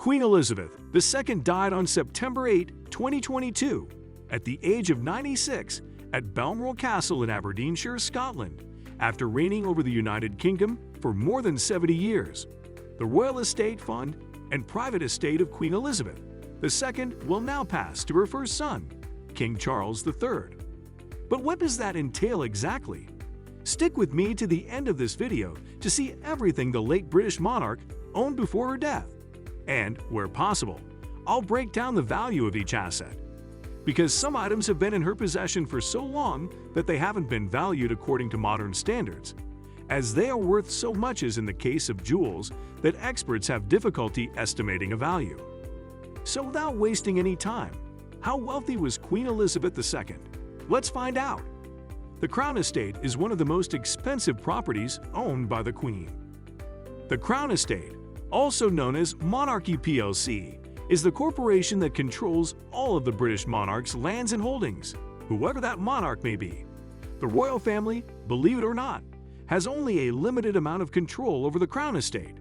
Queen Elizabeth II died on September 8, 2022, at the age of 96 at Balmoral Castle in Aberdeenshire, Scotland, after reigning over the United Kingdom for more than 70 years. The Royal Estate Fund and private estate of Queen Elizabeth II will now pass to her first son, King Charles III. But what does that entail exactly? Stick with me to the end of this video to see everything the late British monarch owned before her death. And, where possible, I'll break down the value of each asset. Because some items have been in her possession for so long that they haven't been valued according to modern standards, as they are worth so much as in the case of jewels that experts have difficulty estimating a value. So without wasting any time, how wealthy was Queen Elizabeth II? Let's find out. The Crown Estate is one of the most expensive properties owned by the Queen. The Crown Estate, also known as Monarchy plc, is the corporation that controls all of the British monarch's lands and holdings, whoever that monarch may be. The royal family, believe it or not, has only a limited amount of control over the Crown Estate.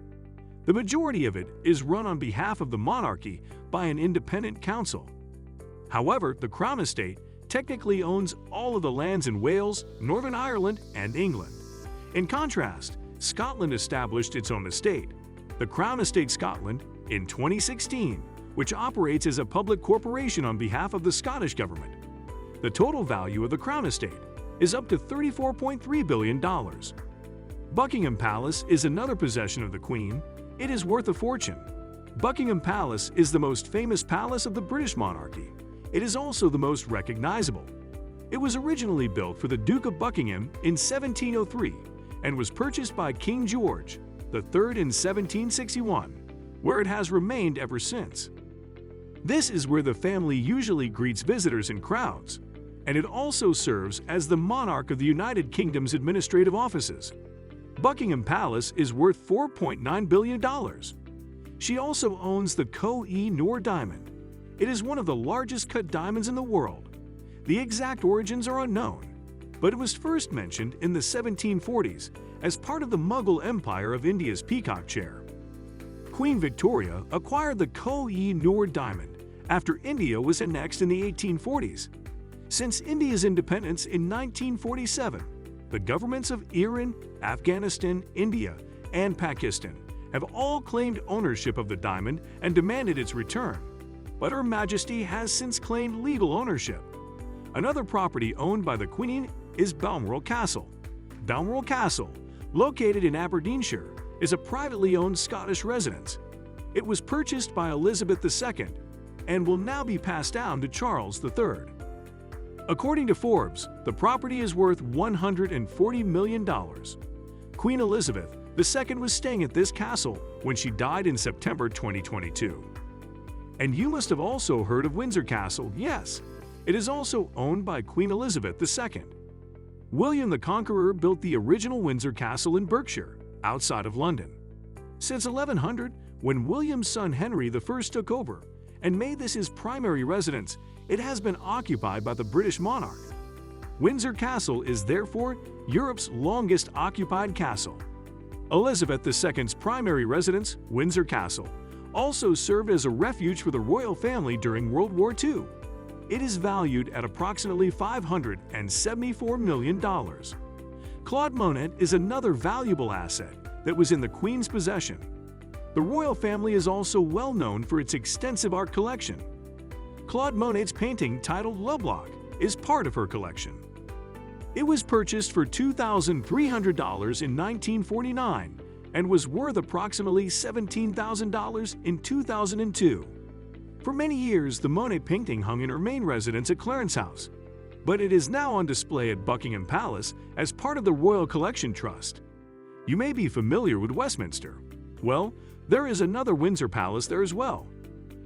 The majority of it is run on behalf of the monarchy by an independent council. However, the Crown Estate technically owns all of the lands in Wales, Northern Ireland, and England. In contrast, Scotland established its own estate, the Crown Estate Scotland, in 2016, which operates as a public corporation on behalf of the Scottish government. The total value of the Crown Estate is up to $34.3 billion. Buckingham Palace is another possession of the Queen. It is worth a fortune. Buckingham Palace is the most famous palace of the British monarchy. It is also the most recognizable. It was originally built for the Duke of Buckingham in 1703 and was purchased by King George III in 1761, where it has remained ever since. This is where the family usually greets visitors in crowds, and it also serves as the monarch of the United Kingdom's administrative offices. Buckingham Palace is worth $4.9 billion. She also owns the Koh-i-Noor Diamond. It is one of the largest cut diamonds in the world. The exact origins are unknown, but it was first mentioned in the 1740s as part of the Mughal Empire of India's Peacock Chair. Queen Victoria acquired the Koh-i-Noor Diamond after India was annexed in the 1840s. Since India's independence in 1947, the governments of Iran, Afghanistan, India, and Pakistan have all claimed ownership of the diamond and demanded its return. But Her Majesty has since claimed legal ownership. Another property owned by the Queen is Balmoral Castle. Balmoral Castle, located in Aberdeenshire, is a privately owned Scottish residence. It was purchased by Elizabeth II and will now be passed down to Charles III. According to Forbes, the property is worth $140 million. Queen Elizabeth II was staying at this castle when she died in September 2022. And you must have also heard of Windsor Castle. Yes, it is also owned by Queen Elizabeth II. William the Conqueror built the original Windsor Castle in Berkshire, outside of London. Since 1100, when William's son Henry I took over and made this his primary residence, it has been occupied by the British monarch. Windsor Castle is therefore Europe's longest occupied castle. Elizabeth II's primary residence, Windsor Castle, also served as a refuge for the royal family during World War II. It is valued at approximately $574 million. Claude Monet is another valuable asset that was in the Queen's possession. The royal family is also well known for its extensive art collection. Claude Monet's painting titled Lovelock is part of her collection. It was purchased for $2,300 in 1949 and was worth approximately $17,000 in 2002. For many years, the Monet painting hung in her main residence at Clarence House, but it is now on display at Buckingham Palace as part of the Royal Collection Trust. You may be familiar with Westminster. Well, there is another Windsor Palace there as well.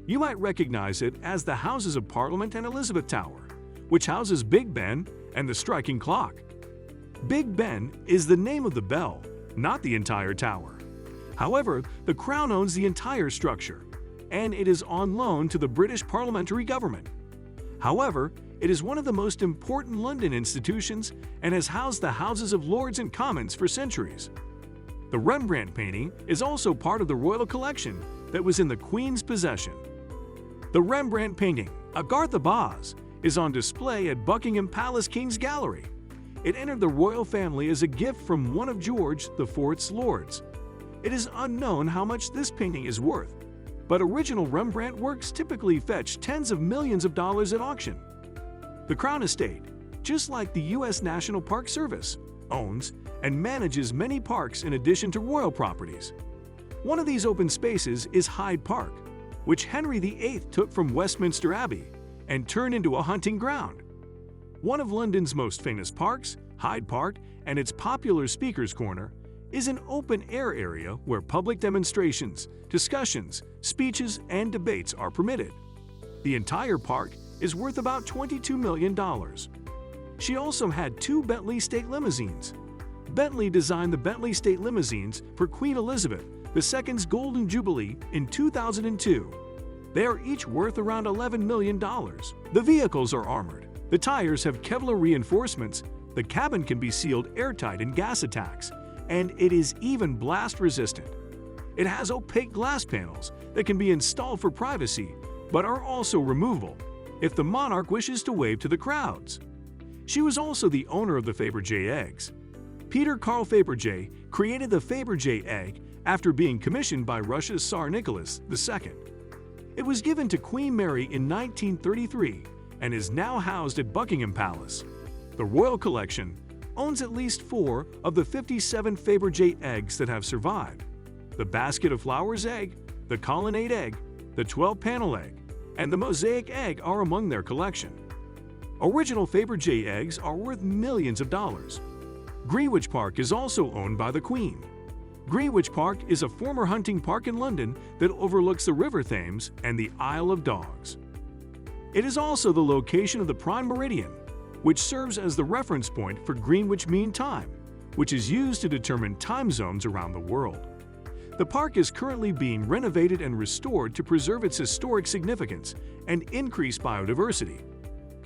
You might recognize it as the Houses of Parliament and Elizabeth Tower, which houses Big Ben and the striking clock. Big Ben is the name of the bell, not the entire tower. However, the Crown owns the entire structure, and it is on loan to the British parliamentary government. However, it is one of the most important London institutions and has housed the Houses of Lords and Commons for centuries. The Rembrandt painting is also part of the royal collection that was in the Queen's possession. The Rembrandt painting, Agartha Boss, is on display at Buckingham Palace King's Gallery. It entered the royal family as a gift from one of George IV's lords. It is unknown how much this painting is worth, but original Rembrandt works typically fetch tens of millions of dollars at auction. The Crown Estate, just like the U.S. National Park Service, owns and manages many parks in addition to royal properties. One of these open spaces is Hyde Park, which Henry VIII took from Westminster Abbey and turned into a hunting ground. One of London's most famous parks, Hyde Park, and its popular Speaker's Corner, is an open-air area where public demonstrations, discussions, speeches, and debates are permitted. The entire park is worth about $22 million. She also had 2 Bentley State Limousines. Bentley designed the Bentley State Limousines for Queen Elizabeth II's Golden Jubilee in 2002. They are each worth around $11 million. The vehicles are armored. The tires have Kevlar reinforcements, the cabin can be sealed airtight in gas attacks, and it is even blast-resistant. It has opaque glass panels that can be installed for privacy, but are also removable if the monarch wishes to wave to the crowds. She was also the owner of the Faberge Eggs. Peter Carl Faberge created the Faberge egg after being commissioned by Russia's Tsar Nicholas II. It was given to Queen Mary in 1933 and is now housed at Buckingham Palace. The Royal Collection owns at least 4 of the 57 Faberge eggs that have survived. The Basket of Flowers egg, the Colonnade egg, the 12-panel egg, and the Mosaic egg are among their collection. Original Faberge eggs are worth millions of dollars. Greenwich Park is also owned by the Queen. Greenwich Park is a former hunting park in London that overlooks the River Thames and the Isle of Dogs. It is also the location of the Prime Meridian, which serves as the reference point for Greenwich Mean Time, which is used to determine time zones around the world. The park is currently being renovated and restored to preserve its historic significance and increase biodiversity.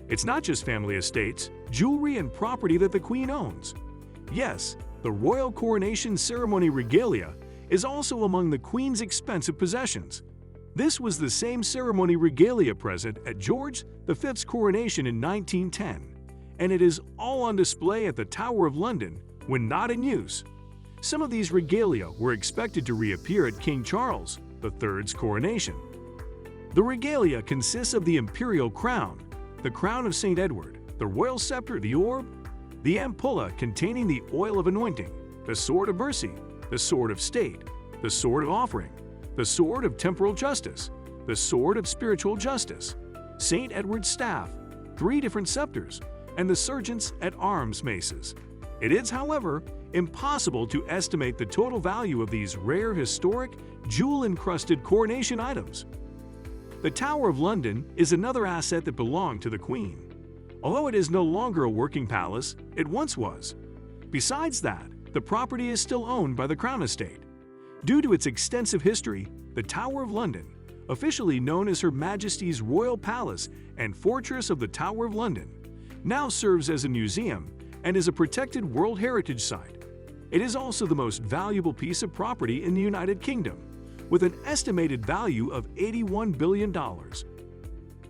It's not just family estates, jewelry, and property that the Queen owns. Yes, the Royal Coronation Ceremony Regalia is also among the Queen's expensive possessions. This was the same ceremony regalia present at George V's coronation in 1910, and it is all on display at the Tower of London when not in use. Some of these regalia were expected to reappear at King Charles III's coronation. The regalia consists of the imperial crown, the crown of St. Edward, the royal scepter, the orb, the ampulla containing the oil of anointing, the sword of mercy, the sword of state, the sword of offering, the sword of temporal justice, the sword of spiritual justice, St. Edward's staff, 3 different scepters, and the sergeants at arms maces. It is, however, impossible to estimate the total value of these rare, historic, jewel-encrusted coronation items. The Tower of London is another asset that belonged to the Queen. Although it is no longer a working palace, it once was. Besides that, the property is still owned by the Crown Estate. Due to its extensive history, the Tower of London, officially known as Her Majesty's Royal Palace and Fortress of the Tower of London, now serves as a museum and is a protected World Heritage Site. It is also the most valuable piece of property in the United Kingdom, with an estimated value of $81 billion.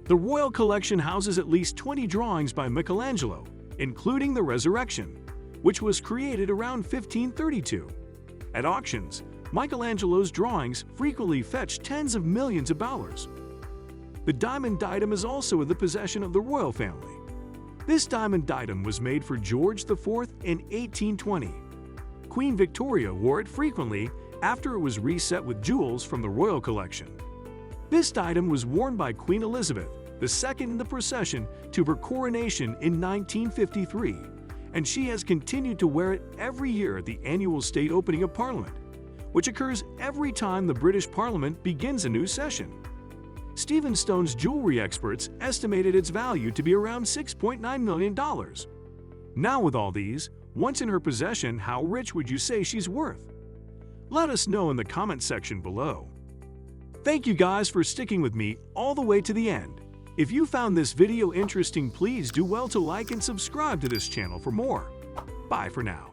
The Royal Collection houses at least 20 drawings by Michelangelo, including the Resurrection, which was created around 1532. At auctions, Michelangelo's drawings frequently fetch tens of millions of dollars. The diamond diadem is also in the possession of the royal family. This diamond diadem was made for George IV in 1820. Queen Victoria wore it frequently after it was reset with jewels from the Royal Collection. This diadem was worn by Queen Elizabeth II in the procession to her coronation in 1953, and she has continued to wear it every year at the annual state opening of Parliament, which occurs every time the British Parliament begins a new session. Stephen Stone's jewelry experts estimated its value to be around $6.9 million. Now with all these, once in her possession, how rich would you say she's worth? Let us know in the comment section below. Thank you guys for sticking with me all the way to the end. If you found this video interesting, please do well to like and subscribe to this channel for more. Bye for now.